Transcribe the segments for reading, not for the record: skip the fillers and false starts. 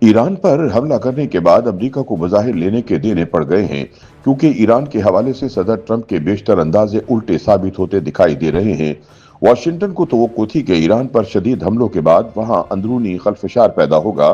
ایران پر حملہ کرنے کے بعد امریکہ کو بظاہر لینے کے دینے پڑ گئے ہیں، کیونکہ ایران کے حوالے سے صدر ٹرمپ کے بیشتر اندازے الٹے ثابت ہوتے دکھائی دے رہے ہیں۔ واشنگٹن کو توقع تھی کہ ایران پر شدید حملوں کے بعد وہاں اندرونی خلفشار پیدا ہوگا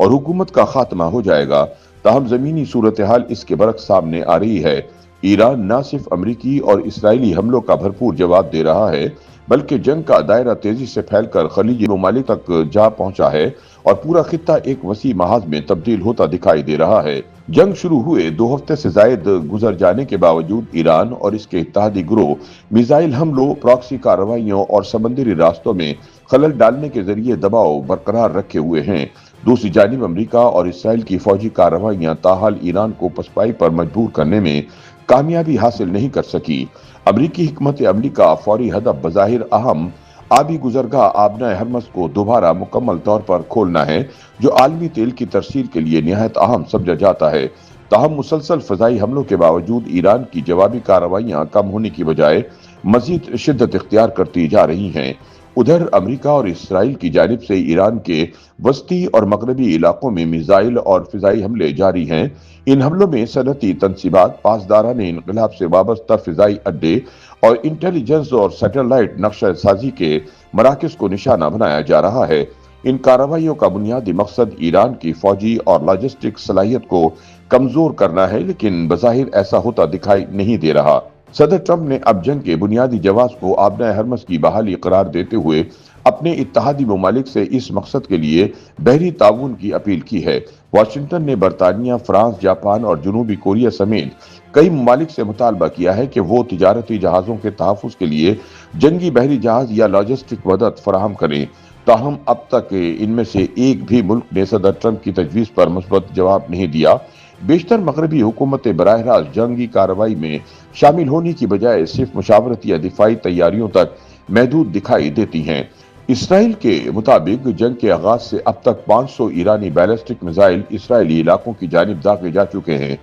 اور حکومت کا خاتمہ ہو جائے گا، تاہم زمینی صورتحال اس کے برعکس سامنے آ رہی ہے۔ ایران نہ صرف امریکی اور اسرائیلی حملوں کا بھرپور جواب دے رہا ہے، بلکہ جنگ کا دائرہ تیزی سے پھیل کر خلیجی ممالک تک جا پہنچا ہے اور پورا خطہ ایک وسیع محاذ میں تبدیل ہوتا دکھائی دے رہا ہے۔ جنگ شروع ہوئے 2 ہفتے سے زائد گزر جانے کے باوجود ایران اور اس کے اتحادی گروہ میزائل حملوں، پراکسی کارروائیوں اور سمندری راستوں میں خلل ڈالنے کے ذریعے دباؤ برقرار رکھے ہوئے ہیں۔ دوسری جانب امریکہ اور اسرائیل کی فوجی کارروائیاں تاحال ایران کو پسپائی پر مجبور کرنے میں کامیابی حاصل نہیں کر سکی۔ امریکی حکمت عملی کا فوری ہدف بظاہر اہم آبی گزرگاہ آبنائے ہرمز کو دوبارہ مکمل طور پر کھولنا ہے، جو عالمی تیل کی ترسیل کے لیے نہایت اہم سمجھا جاتا ہے۔ تاہم مسلسل فضائی حملوں کے باوجود ایران کی جوابی کارروائیاں کم ہونے کی بجائے مزید شدت اختیار کرتی جا رہی ہیں۔ ادھر امریکہ اور اسرائیل کی جانب سے ایران کے وسطی اور مغربی علاقوں میں میزائل اور فضائی حملے جاری ہیں۔ ان حملوں میں صنعتی تنصیبات، پاسداران انقلاب سے وابستہ فضائی اڈے اور انٹیلیجنس اور سیٹلائٹ نقشہ سازی کے مراکز کو نشانہ بنایا جا رہا ہے۔ ان کارروائیوں کا بنیادی مقصد ایران کی فوجی اور لاجسٹک صلاحیت کو کمزور کرنا ہے، لیکن بظاہر ایسا ہوتا دکھائی نہیں دے رہا۔ صدر ٹرمپ نے اب جنگ کے بنیادی جواز کو آبنائے ہرمز کی بحالی قرار دیتے ہوئے اپنے اتحادی ممالک سے اس مقصد کے لیے بحری تعاون کی اپیل کی ہے۔ واشنگٹن نے برطانیہ، فرانس، جاپان اور جنوبی کوریا سمیت کئی ممالک سے مطالبہ کیا ہے کہ وہ تجارتی جہازوں کے تحفظ کے لیے جنگی بحری جہاز یا لاجسٹک مدد فراہم کریں۔ تاہم اب تک ان میں سے ایک بھی ملک نے صدر ٹرمپ کی تجویز پر مثبت جواب نہیں دیا۔ بیشتر مغربی حکومتیں براہ راست جنگی کارروائی میں شامل ہونے کی بجائے صرف مشاورتی یا دفاعی تیاریوں تک محدود دکھائی دیتی ہیں۔ اسرائیل کے مطابق جنگ کے آغاز سے اب تک 500 ایرانی بیلسٹک میزائل اسرائیلی علاقوں کی جانب داغے جا چکے ہیں۔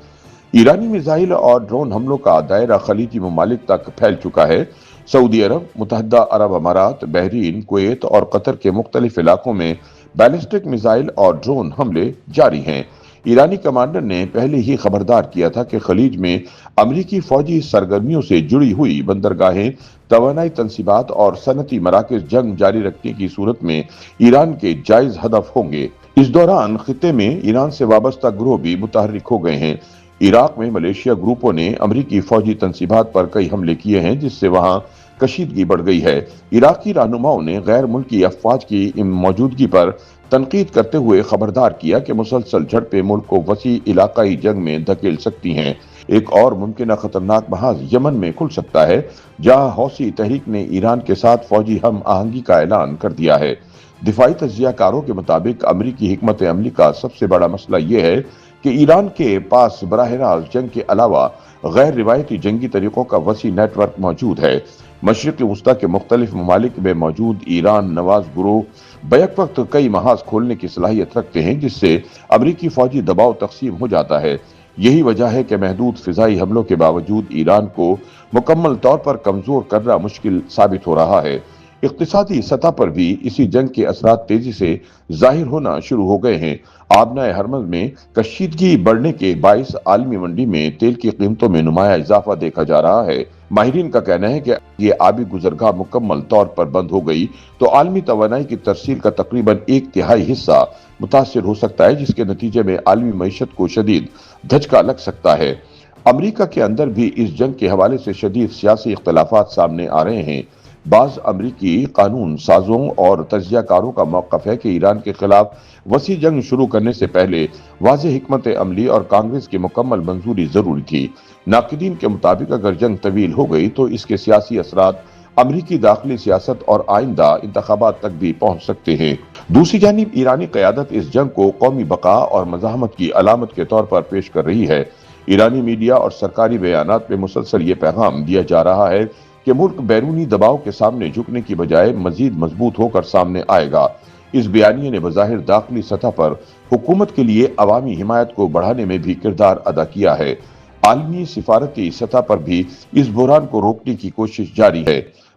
ایرانی میزائل اور ڈرون حملوں کا دائرہ خلیجی ممالک تک پھیل چکا ہے۔ سعودی عرب، متحدہ عرب امارات، بحرین، کویت اور قطر کے مختلف علاقوں میں بیلسٹک میزائل اور ڈرون حملے جاری ہیں۔ ایرانی کمانڈر نے پہلے ہی خبردار کیا تھا کہ خلیج میں امریکی فوجی سرگرمیوں سے جڑی ہوئی بندرگاہیں، توانائی تنصیبات اور صنعتی مراکز جنگ جاری رکھنے کی صورت میں ایران کے جائز ہدف ہوں گے۔ اس دوران خطے میں ایران سے وابستہ گروہ بھی متحرک ہو گئے ہیں۔ عراق میں ملیشیا گروپوں نے امریکی فوجی تنصیبات پر کئی حملے کیے ہیں، جس سے وہاں کشیدگی بڑھ گئی ہے۔ عراقی رہنماؤں نے غیر ملکی افواج کی موجودگی پر تنقید کرتے ہوئے خبردار کیا کہ مسلسل جھڑپیں ملک کو وسیع علاقائی جنگ میں دھکیل سکتی ہیں۔ ایک اور ممکنہ خطرناک محاذ یمن میں کھل سکتا ہے، جہاں حوثی تحریک نے ایران کے ساتھ فوجی ہم آہنگی کا اعلان کر دیا ہے۔ دفاعی تجزیہ کاروں کے مطابق امریکی حکمت عملی کا سب سے بڑا مسئلہ یہ ہے کہ ایران کے پاس براہ راست جنگ کے علاوہ غیر روایتی جنگی طریقوں کا وسیع نیٹ ورک موجود ہے۔ مشرق وسطی کے مختلف ممالک میں موجود ایران نواز گروہ بیک وقت کئی محاذ کھولنے کی صلاحیت رکھتے ہیں، جس سے امریکی فوجی دباؤ تقسیم ہو جاتا ہے۔ یہی وجہ ہے کہ محدود فضائی حملوں کے باوجود ایران کو مکمل طور پر کمزور کرنا مشکل ثابت ہو رہا ہے۔ اقتصادی سطح پر بھی اسی جنگ کے اثرات تیزی سے ظاہر ہونا شروع ہو گئے ہیں۔ آبنائے ہرمز میں کشیدگی بڑھنے کے باعث عالمی منڈی میں تیل کی قیمتوں میں نمایاں اضافہ دیکھا جا رہا ہے۔ ماہرین کا کہنا ہے کہ یہ آبی گزرگاہ مکمل طور پر بند ہو گئی تو عالمی توانائی کی ترسیل کا تقریباً 1/3 حصہ متاثر ہو سکتا ہے، جس کے نتیجے میں عالمی معیشت کو شدید دھچکا لگ سکتا ہے۔ امریکہ کے اندر بھی اس جنگ کے حوالے سے شدید سیاسی اختلافات سامنے آ رہے ہیں۔ بعض امریکی قانون سازوں اور تجزیہ کاروں کا موقف ہے کہ ایران کے خلاف وسیع جنگ شروع کرنے سے پہلے واضح حکمت عملی اور کانگریس کی مکمل منظوری ضروری تھی۔ ناقدین کے مطابق اگر جنگ طویل ہو گئی تو اس کے سیاسی اثرات امریکی داخلی سیاست اور آئندہ انتخابات تک بھی پہنچ سکتے ہیں۔ دوسری جانب ایرانی قیادت اس جنگ کو قومی بقا اور مزاحمت کی علامت کے طور پر پیش کر رہی ہے۔ ایرانی میڈیا اور سرکاری بیانات میں مسلسل یہ پیغام دیا جا رہا ہے کہ ملک بیرونی دباؤ کے سامنے جھکنے کی بجائے مزید مضبوط ہو کر سامنے آئے گا۔ اس بیانیے نے بظاہر داخلی سطح پر حکومت کے لیے عوامی حمایت کو بڑھانے میں بھی کردار ادا کیا ہے۔ عالمی سفارتی سطح پر بھی اس بحران کو روکنے کی کوشش جاری ہے۔